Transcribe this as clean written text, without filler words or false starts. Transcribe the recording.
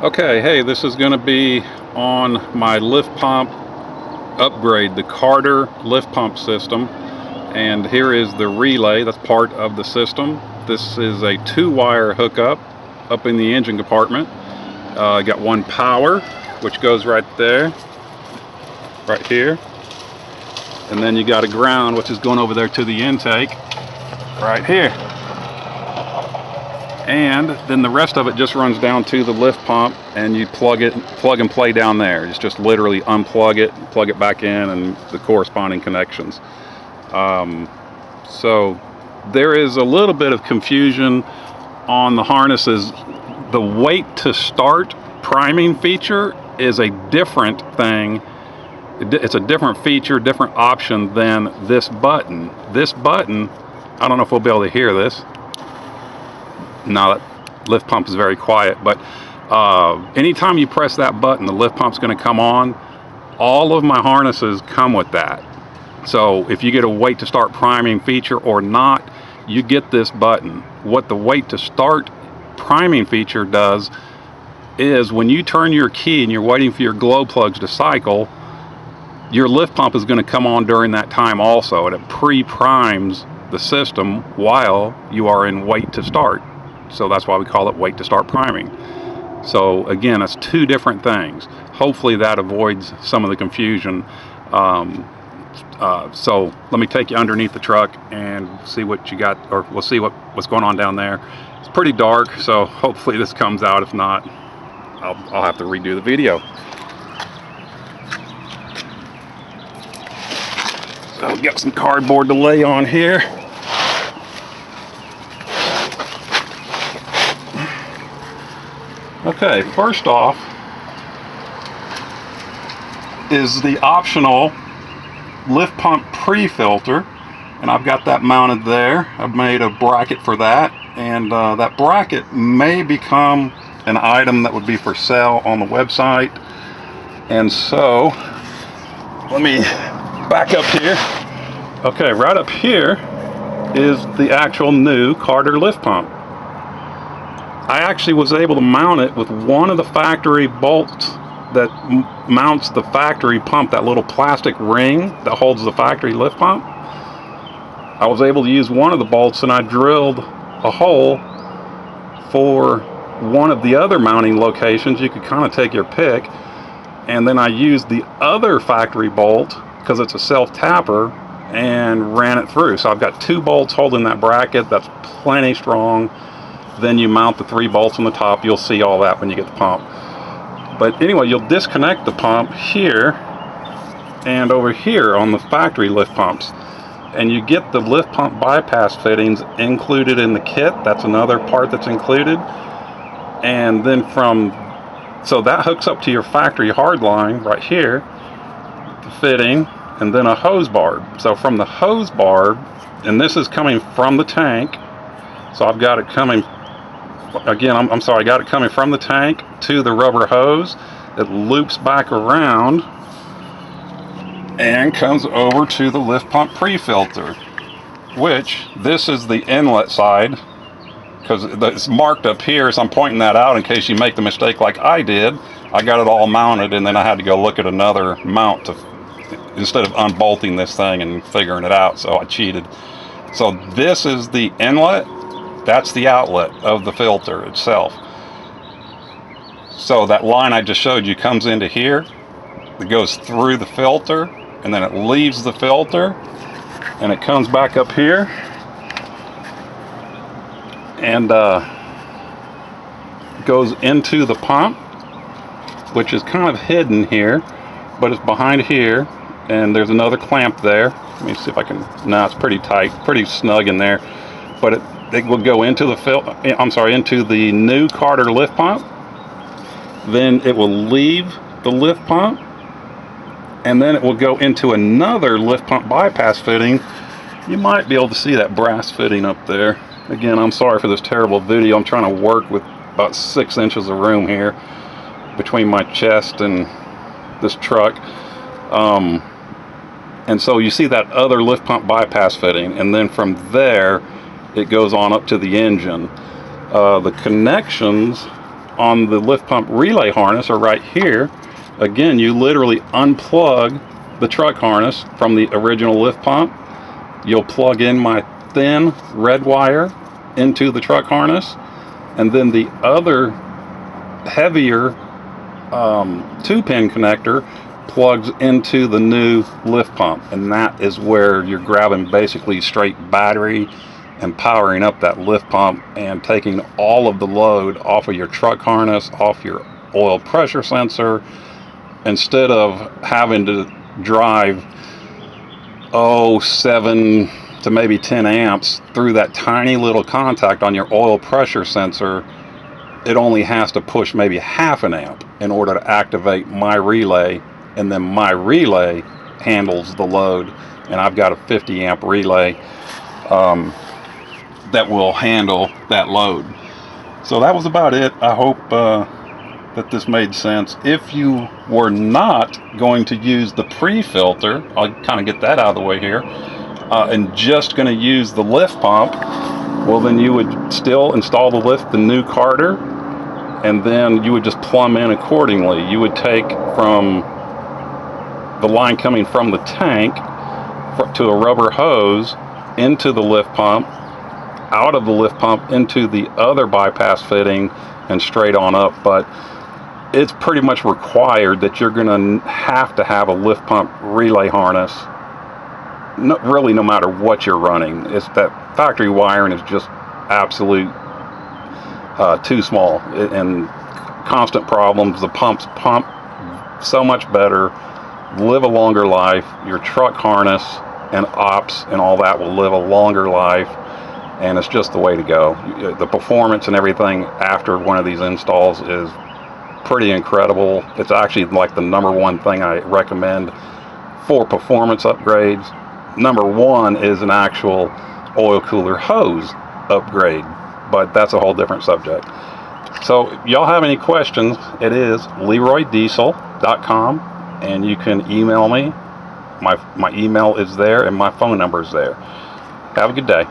Okay, hey, this is going to be on my lift pump upgrade, the Carter lift pump system. And here is the relay that's part of the system. This is a 2-wire hookup up in the engine compartment. Got one power, which goes right there, right here. And then you got a ground, which is going over there to the intake, right here. And then the rest of it just runs down to the lift pump, and you plug and play down there. It's just literally unplug it, plug it back in, and the corresponding connections. So there is a little bit of confusion on the harnesses. The wait to start priming feature is a different thing. It's a different feature, different option than this button. This button, I don't know if we'll be able to hear this. No, that lift pump is very quiet, but anytime you press that button, the lift pump's going to come on. All of my harnesses come with that. So if you get a wait to start priming feature or not, you get this button. What the wait to start priming feature does is when you turn your key and you're waiting for your glow plugs to cycle, your lift pump is going to come on during that time also, and it pre-primes the system while you are in wait to start. So that's why we call it wait to start priming. So again, it's two different things. Hopefully that avoids some of the confusion. So let me take you underneath the truck and see what you got, or we'll see what's going on down there. It's pretty dark, so hopefully this comes out. If not, I'll have to redo the video. So we've got some cardboard to lay on here. Okay, first off is the optional lift pump pre-filter, and I've got that mounted there. I've made a bracket for that, and that bracket may become an item that would be for sale on the website. And so let me back up here. Okay, right up here is the actual new Carter lift pump. I actually was able to mount it with one of the factory bolts that mounts the factory pump, that little plastic ring that holds the factory lift pump. I was able to use one of the bolts, and I drilled a hole for one of the other mounting locations. You could kind of take your pick. And then I used the other factory bolt, because it's a self-tapper, and ran it through. So I've got 2 bolts holding that bracket. That's plenty strong. Then you mount the 3 bolts on the top. You'll see all that when you get the pump. But anyway, you'll disconnect the pump here and over here on the factory lift pumps. And you get the lift pump bypass fittings included in the kit. That's another part that's included. And then so that hooks up to your factory hard line right here, the fitting, and then a hose barb. So from the hose barb, and this is coming from the tank, so I've got it coming, again, I'm sorry, I got it coming from the tank to the rubber hose. It loops back around and comes over to the lift pump pre-filter, which this is the inlet side, because it's marked up here, so I'm pointing that out in case you make the mistake like I did. I got it all mounted, and then I had to go look at another mount instead of unbolting this thing and figuring it out, so I cheated. So this is the inlet. That's the outlet of the filter itself. So that line I just showed you comes into here. It goes through the filter, and then it leaves the filter, and it comes back up here, and goes into the pump, which is kind of hidden here, but it's behind here, and there's another clamp there. Let me see if I can, no, it's pretty tight, pretty snug in there, but it will go into into the new Carter lift pump. Then it will leave the lift pump, and then it will go into another lift pump bypass fitting. You might be able to see that brass fitting up there. Again, I'm sorry for this terrible video. I'm trying to work with about 6 inches of room here between my chest and this truck. And so you see that other lift pump bypass fitting, and then from there it goes on up to the engine. The connections on the lift pump relay harness are right here. Again, you literally unplug the truck harness from the original lift pump. You'll plug in my thin red wire into the truck harness, and then the other heavier 2-pin connector plugs into the new lift pump, and that is where you're grabbing basically straight battery and powering up that lift pump and taking all of the load off of your truck harness, off your oil pressure sensor, instead of having to drive 7 to maybe 10 amps through that tiny little contact on your oil pressure sensor. It only has to push maybe half an amp in order to activate my relay, and then my relay handles the load, and I've got a 50 amp relay that will handle that load. So that was about it. I hope that this made sense. If you were not going to use the pre-filter, I'll kind of get that out of the way here, and just going to use the lift pump, well, then you would still install the new carter, and then you would just plumb in accordingly. You would take from the line coming from the tank to a rubber hose into the lift pump, out of the lift pump into the other bypass fitting, and straight on up. But it's pretty much required that you're going to have a lift pump relay harness, really no matter what you're running. It's that factory wiring is just absolute too small, and constant problems. The pumps pump so much better, live a longer life. Your truck harness and ops and all that will live a longer life, and it's just the way to go. The performance and everything after one of these installs is pretty incredible. It's actually like the #1 thing I recommend for performance upgrades. #1 is an actual oil cooler hose upgrade, but that's a whole different subject. So if y'all have any questions, it is LeroyDiesel.com, and you can email me. My email is there, and my phone number is there. Have a good day.